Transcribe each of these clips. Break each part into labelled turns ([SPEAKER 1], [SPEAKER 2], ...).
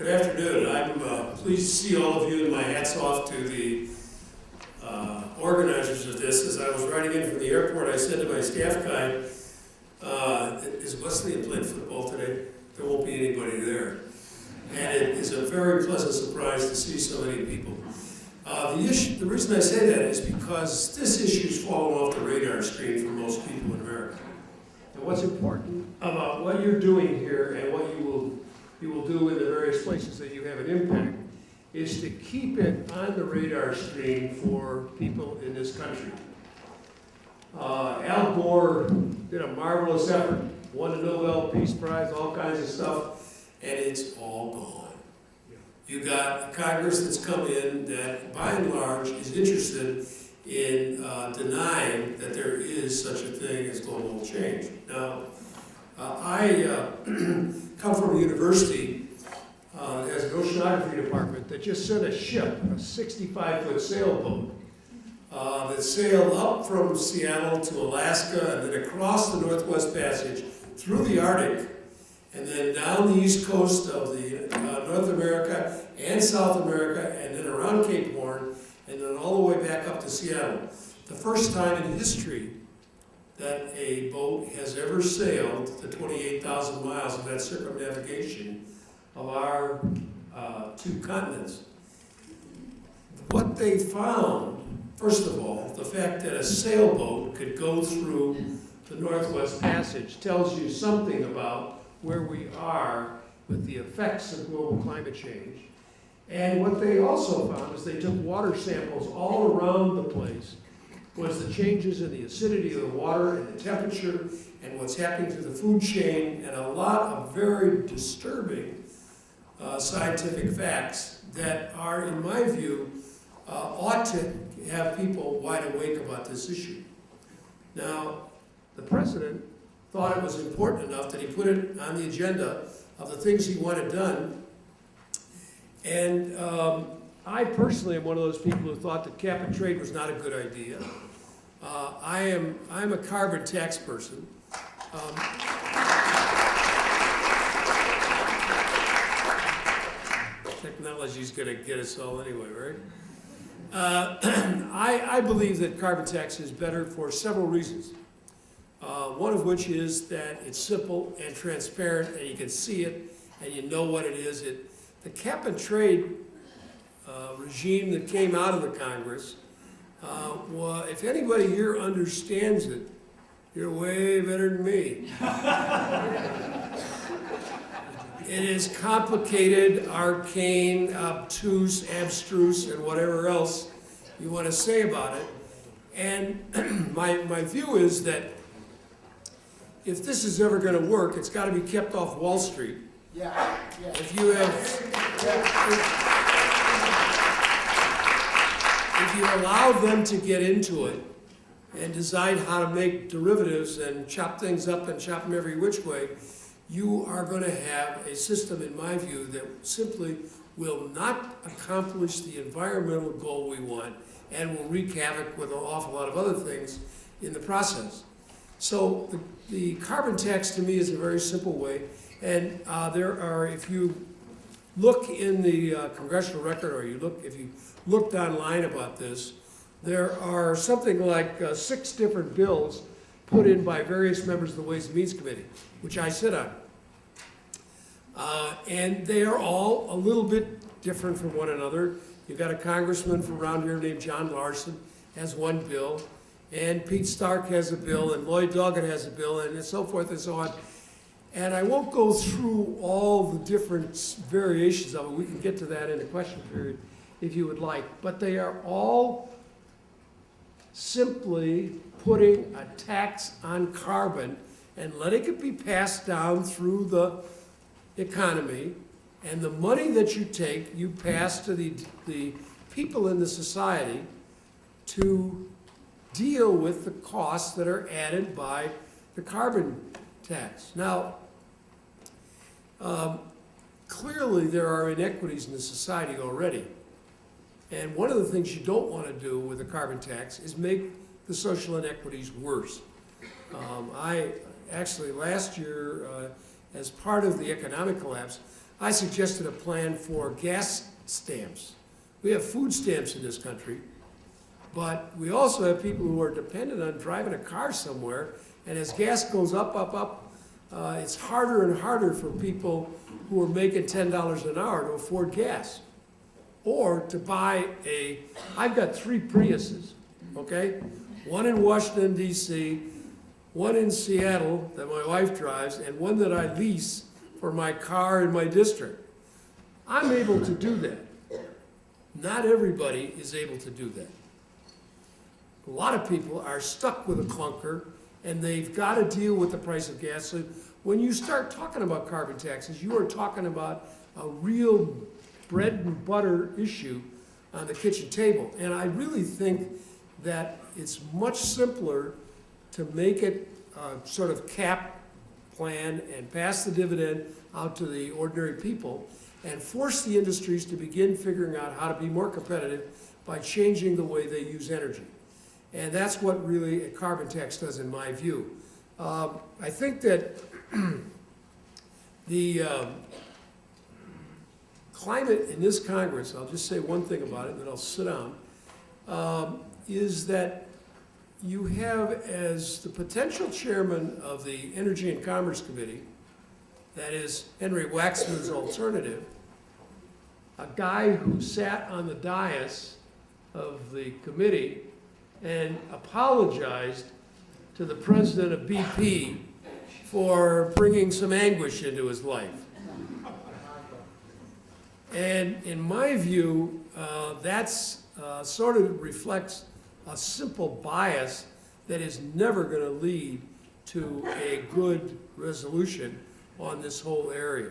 [SPEAKER 1] Good afternoon. I'm pleased to see all of you, and my hat's off to the organizers of this. As I was riding in from the airport, I said to my staff guy, is Wesleyan playing football today? There won't be anybody there. And it is a very pleasant surprise to see so many people. The reason I say that is because this issue's fallen off the radar screen for most people in America. And what's important about what you're doing here and what you will do in the various places that you have an impact is to keep it on the radar screen for people in this country. Al Gore did a marvelous effort, won a Nobel Peace Prize, all kinds of stuff, and it's all gone. You got a Congress that's come in that, by and large, is interested in denying that there is such a thing as global change. Now, I come from a university that has an oceanography department that just sent a ship, a 65-foot sailboat, that sailed up from Seattle to Alaska and then across the Northwest Passage through the Arctic and then down the east coast of the North America and South America and then around Cape Horn and then all the way back up to Seattle. The first time in history that a boat has ever sailed the 28,000 miles of that circumnavigation of our two continents. What they found, first of all, the fact that a sailboat could go through the Northwest Passage tells you something about where we are with the effects of global climate change. And what they also found is they took water samples all around the place, was the changes in the acidity of the water and the temperature and what's happening to the food chain and a lot of very disturbing scientific facts that are, in my view, ought to have people wide awake about this issue. Now, the president thought it was important enough that he put it on the agenda of the things he wanted done. And I personally am one of those people who thought that cap and trade was not a good idea. I'm a carbon tax person. Technology's going to get us all anyway, right? I believe that carbon tax is better for several reasons. One of which is that it's simple and transparent, and you can see it, and you know what it is. The cap and trade regime that came out of the Congress, well, if anybody here understands it, you're way better than me. It is complicated, arcane, obtuse, abstruse, and whatever else you want to say about it. And my view is that if this is ever going to work, it's got to be kept off Wall Street.
[SPEAKER 2] Yeah.
[SPEAKER 1] If you have, if you allow them to get into it and decide how to make derivatives and chop things up and chop them every which way, you are going to have a system, in my view, that simply will not accomplish the environmental goal we want and will wreak havoc with an awful lot of other things in the process. So the carbon tax to me is a very simple way, and there are, if you look in the congressional record, or if you looked online about this, there are something like 6 different bills put in by various members of the Ways and Means Committee, which I sit on. And they are all a little bit different from one another. You've got a congressman from around here named John Larson, has one bill, and Pete Stark has a bill, and Lloyd Doggett has a bill, and so forth and so on. And I won't go through all the different variations of it. We can get to that in the question period if you would like. But they are all simply putting a tax on carbon and letting it be passed down through the economy, and the money that you take, you pass to the people in the society to deal with the costs that are added by the carbon tax. Now, clearly there are inequities in the society already. And one of the things you don't want to do with a carbon tax is make the social inequities worse. I actually last year, as part of the economic collapse, I suggested a plan for gas stamps. We have food stamps in this country, but we also have people who are dependent on driving a car somewhere, and as gas goes up, it's harder and harder for people who are making $10 an hour to afford gas. Or to buy I've got 3 Priuses, okay? One in Washington, D.C., one in Seattle that my wife drives, and one that I lease for my car in my district. I'm able to do that. Not everybody is able to do that. A lot of people are stuck with a clunker, and they've got to deal with the price of gas. So when you start talking about carbon taxes, you are talking about a real bread and butter issue on the kitchen table. And I really think that it's much simpler to make it a sort of cap plan and pass the dividend out to the ordinary people and force the industries to begin figuring out how to be more competitive by changing the way they use energy. And that's what really a carbon tax does in my view. I think that the climate in this Congress, I'll just say one thing about it, then I'll sit down, is that you have as the potential chairman of the Energy and Commerce Committee, that is Henry Waxman's alternative, a guy who sat on the dais of the committee and apologized to the president of BP for bringing some anguish into his life. And in my view, that's sort of reflects a simple bias that is never going to lead to a good resolution on this whole area.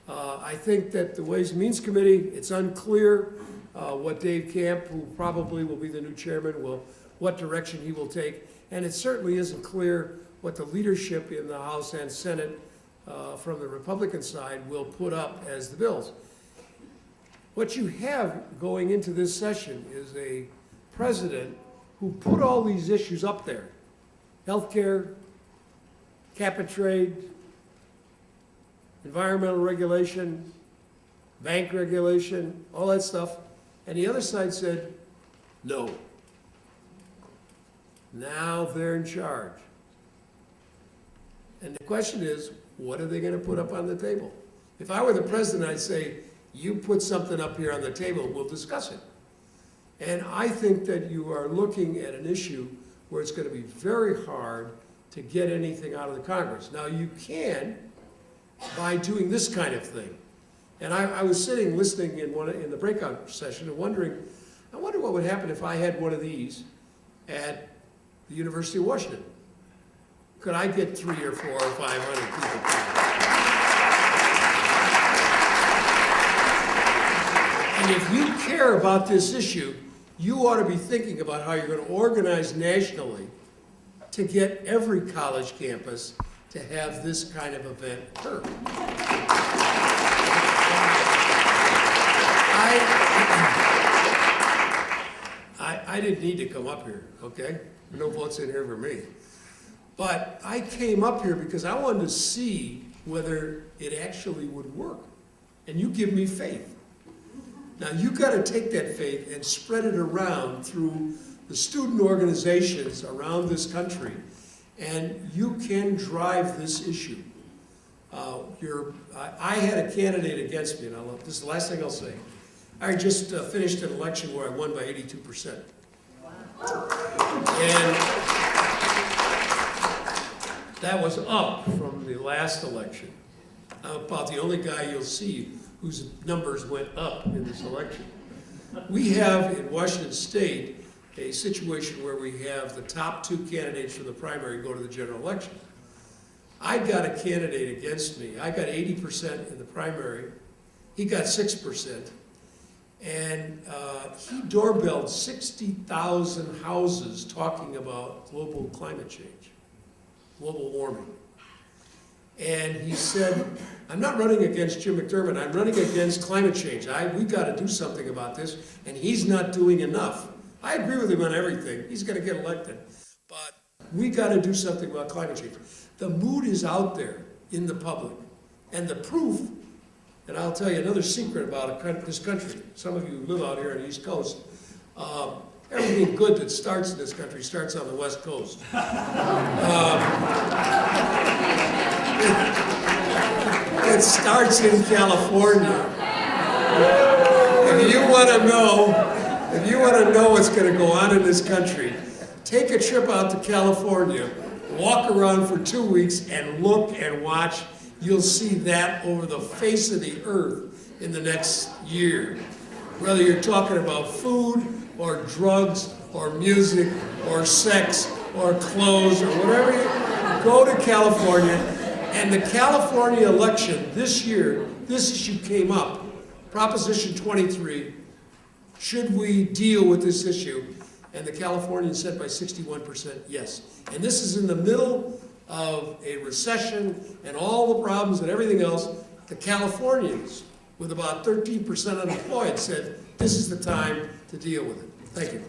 [SPEAKER 1] I think that the Ways and Means Committee, it's unclear what Dave Camp, who probably will be the new chairman, what direction he will take. And it certainly isn't clear what the leadership in the House and Senate from the Republican side will put up as the bills. What you have going into this session is a president who put all these issues up there. Healthcare, cap and trade, environmental regulation, bank regulation, all that stuff. And the other side said, no. Now they're in charge. And the question is, what are they going to put up on the table? If I were the president, I'd say, you put something up here on the table, we'll discuss it. And I think that you are looking at an issue where it's going to be very hard to get anything out of the Congress. Now you can by doing this kind of thing. And I was sitting listening in the breakout session and wondering, I wonder what would happen if I had one of these at the University of Washington. Could I get 300 or 400 or 500 people? And if you care about this issue, you ought to be thinking about how you're going to organize nationally to get every college campus to have this kind of event occur. I didn't need to come up here, okay? No votes in here for me. But I came up here because I wanted to see whether it actually would work. And you give me faith. Now you've got to take that faith and spread it around through the student organizations around this country, and you can drive this issue. I had a candidate against me, and this is the last thing I'll say. I just finished an election where I won by 82%. And that was up from the last election. I'm about the only guy you'll see whose numbers went up in this election. We have in Washington State a situation where we have the top 2 candidates from the primary go to the general election. I got a candidate against me. I got 80% in the primary. He got 6%. And he doorbelled 60,000 houses talking about global climate change, global warming. And he said, I'm not running against Jim McDermott, I'm running against climate change. We've got to do something about this, and he's not doing enough. I agree with him on everything. He's going to get elected. But we got to do something about climate change. The mood is out there in the public. And the proof, and I'll tell you another secret about this country. Some of you live out here on the East Coast. Everything good that starts in this country starts on the West Coast. It starts in California. If you want to know what's going to go on in this country, take a trip out to California, walk around for 2 weeks, and look and watch. You'll see that over the face of the earth in the next year. Whether you're talking about food, or drugs, or music, or sex, or clothes, or whatever, go to California. And the California election this year, this issue came up. Proposition 23, should we deal with this issue? And the Californians said by 61% yes. And this is in the middle of a recession and all the problems and everything else. The Californians, with about 13% unemployed, said this is the time to deal with it. Thank you.